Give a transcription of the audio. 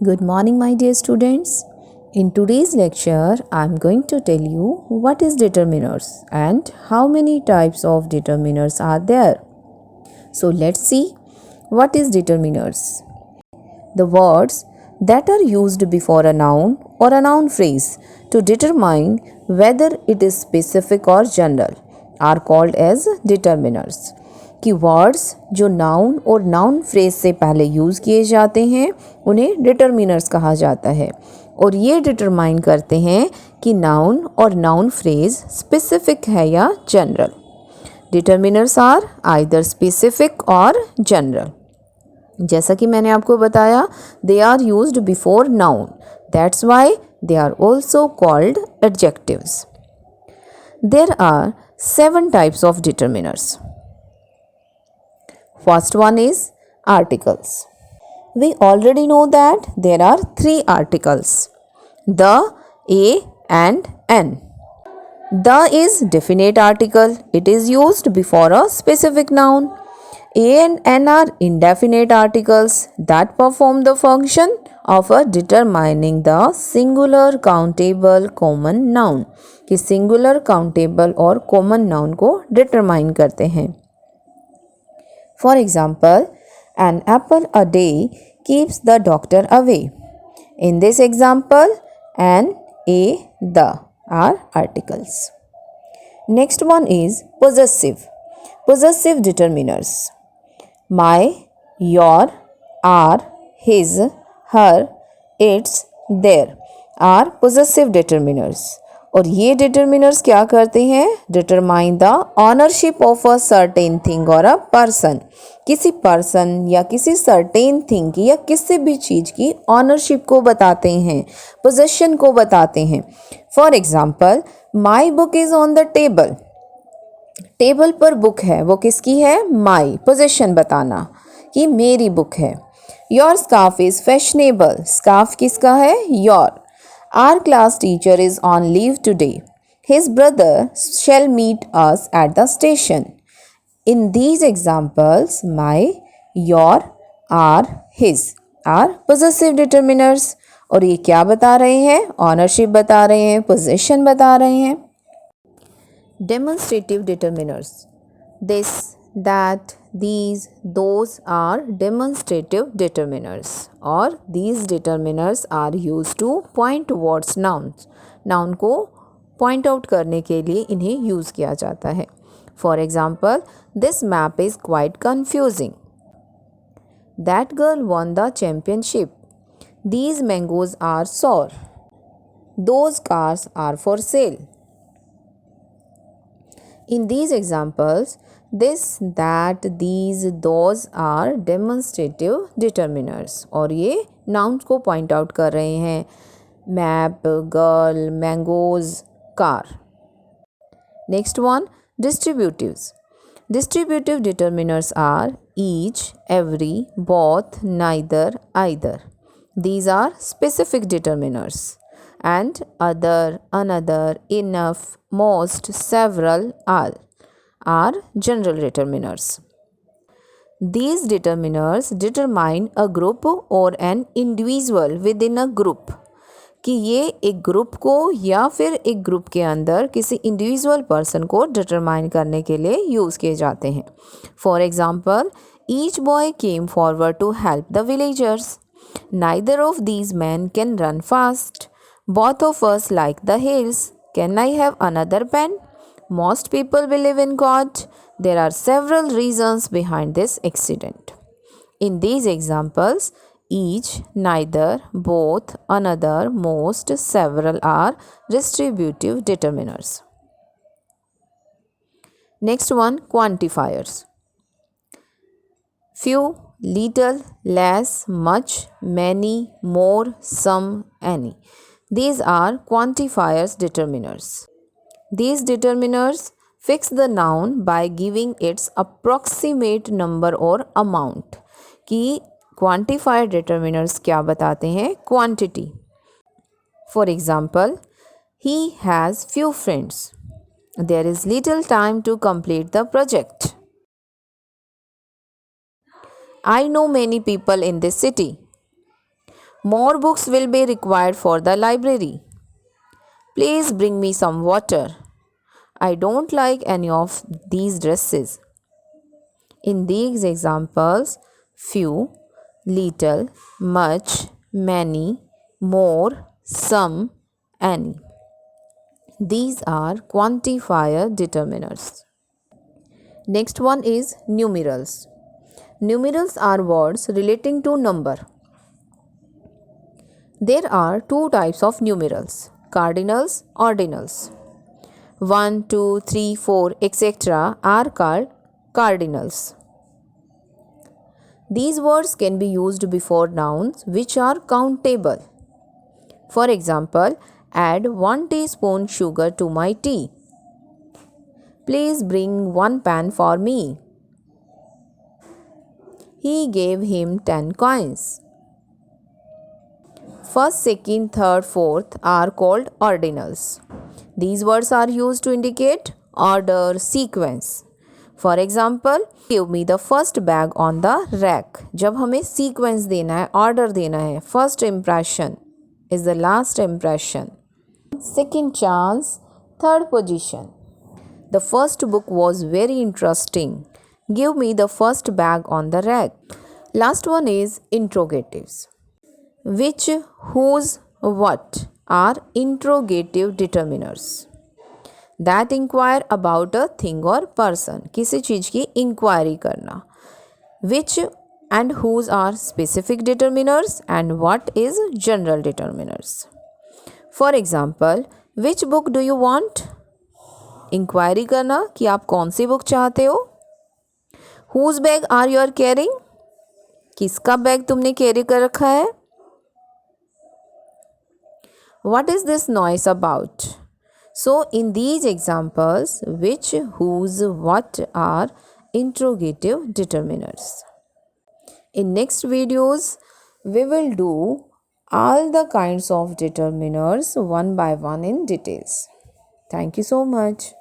Good morning, my dear students. In today's lecture, I am going to tell you what is determiners and how many types of determiners are there. So let's see what is determiners. The words that are used before a noun or a noun phrase to determine whether it is specific or general are called as determiners. कि words जो noun और noun phrase से पहले use किए जाते हैं उन्हें determiners कहा जाता है और ये डिटरमाइन करते हैं कि नाउन और नाउन फ्रेज स्पेसिफिक है या general. Determiners are either specific or general. जैसा कि मैंने आपको बताया, they are used before noun, that's why they are also called adjectives. There are 7 types of determiners. First one is articles. We already know that there are 3 articles: the, a and an. The is definite article. It is used before a specific noun. A and n are indefinite articles that perform the function of determining the singular countable common noun. कि singular countable और common noun को determine करते हैं. For example, an apple a day keeps the doctor away. In this example, an, a, the are articles. Next one is possessive. Possessive determiners. My, your, our, his, her, its, their are possessive determiners. और ये determiners क्या करते हैं? Determine the ownership of a certain thing और a person. किसी person या किसी certain thing की या किसी भी चीज़ की ऑनरशिप को बताते हैं, पोजेशन को बताते हैं. For example, my book is on the table. Table पर बुक है, वो किसकी है? माई. पोजेशन बताना कि मेरी बुक है. Your scarf is fashionable. Scarf किसका है? Your. Our class teacher is on leave today. His brother shall meet us at the station. In these examples, my, your, our, his are possessive determiners. और ये क्या बता रहे हैं? Ownership बता रहे हैं, possession बता रहे हैं. Demonstrative determiners. This, that, these, those are demonstrative determiners. और these determiners are used to point towards nouns. Noun को point out करने के लिए इन्हें यूज़ किया जाता है. For example, this map is quite confusing. That girl won the championship. These mangoes are sour. Those cars are for sale. In these examples, this, that, these, those are demonstrative determiners. और ये nouns को point out कर रहे हैं. Map, girl, mangoes, car. Next one, distributives. Distributive determiners are each, every, both, neither, either. These are specific determiners. And other, another, enough, most, several, all are general determiners. These determiners determine a group or an individual within a group. कि ये एक group को या फिर एक group के अंदर किसी इंडिविजुअल पर्सन को डिटरमाइन करने के लिए यूज़ किए जाते हैं. For example, each boy came forward to help the villagers. Neither of these man can run fast. Both of us like the hills. Can I have another pen? Most people believe in God. There are several reasons behind this accident. In these examples, each, neither, both, another, most, several are distributive determiners. Next one, quantifiers. Few, little, less, much, many, more, some, any. These are quantifiers determiners. These determiners fix the noun by giving its approximate number or amount. कि quantifier determiners क्या बताते हैं? Quantity. For example, he has few friends. There is little time to complete the project. I know many people in this city. More books will be required for the library. Please bring me some water. I don't like any of these dresses. In these examples, few, little, much, many, more, some, any. These are quantifier determiners. Next one is numerals. Numerals are words relating to number. There are two types of numerals, cardinals, ordinals. 1, 2, 3, 4, etc. are called cardinals. These words can be used before nouns which are countable. For example, add 1 teaspoon sugar to my tea. Please bring 1 pan for me. He gave him 10 coins. First, second, third, fourth are called ordinals. These words are used to indicate order, sequence. For example, give me the first bag on the rack. जब हमें sequence देना है, order देना है, first impression is the last impression. Second chance, third position. The first book was very interesting. Give me the first bag on the rack. Last one is interrogatives. Which, whose, what are interrogative determiners that inquire about a thing or person. किसी चीज़ की inquiry करना. Which and whose are specific determiners and what is general determiners. For example, which book do you want? Inquiry करना कि आप कौन सी book चाहते हो. Whose bag are you carrying? किसका बैग तुमने कैरी कर रखा है. What is this noise about? So, in these examples, which, whose, what are interrogative determiners. In next videos, we will do all the kinds of determiners one by one in details. Thank you so much.